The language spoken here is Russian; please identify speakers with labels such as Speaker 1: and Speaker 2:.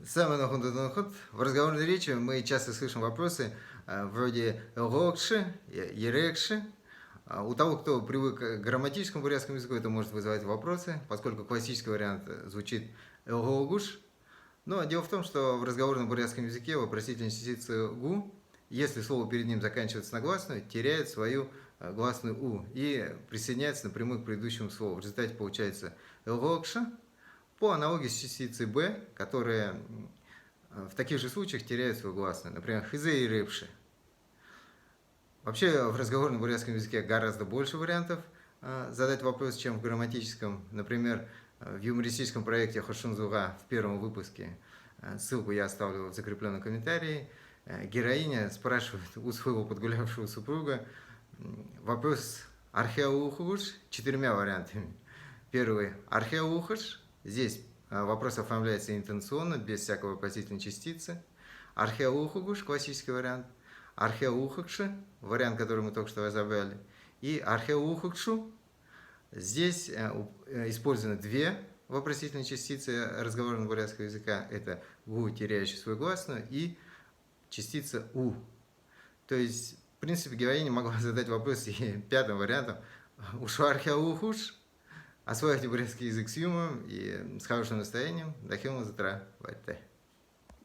Speaker 1: Самый нахуй ход. В разговорной речи мы часто слышим вопросы вроде «локши», «ерекши». У того, кто привык к грамматическому бурятскому языку, это может вызывать вопросы, поскольку классический вариант звучит «логуш». Но дело в том, что в разговорном бурятском языке вопросительная частица «гу», если слово перед ним заканчивается на гласную, теряет свою гласную «у» и присоединяется напрямую к предыдущему слову. В результате получается «локша», по аналогии с частицей «б», которая в таких же случаях теряет свою гласную. Например, «хызе» и «рыбши». Вообще в разговорном бурятском языке гораздо больше вариантов задать вопрос, чем в грамматическом. Например, в юмористическом проекте «Хошунзуга» в первом выпуске, ссылку я оставлю в закрепленном комментарии, героиня спрашивает у своего подгулявшего супруга вопрос «археаухуш» 4 вариантами. Первый «археаухуш». Здесь вопрос оформляется интонационно, без всякой вопросительной частицы. «Археаухугуш» – классический вариант. «Археаухукши» – вариант, который мы только что разобрали. И «археаухукшу». Здесь использованы две вопросительные частицы разговорного бурятского языка. Это «гу», теряющий свою гласную, и частица «у». То есть, в принципе, героиня могла задать вопрос и пятым вариантом «ушо археаухуш». Освоите бурятский язык с юмором и с хорошим настроением. Дахилма затра.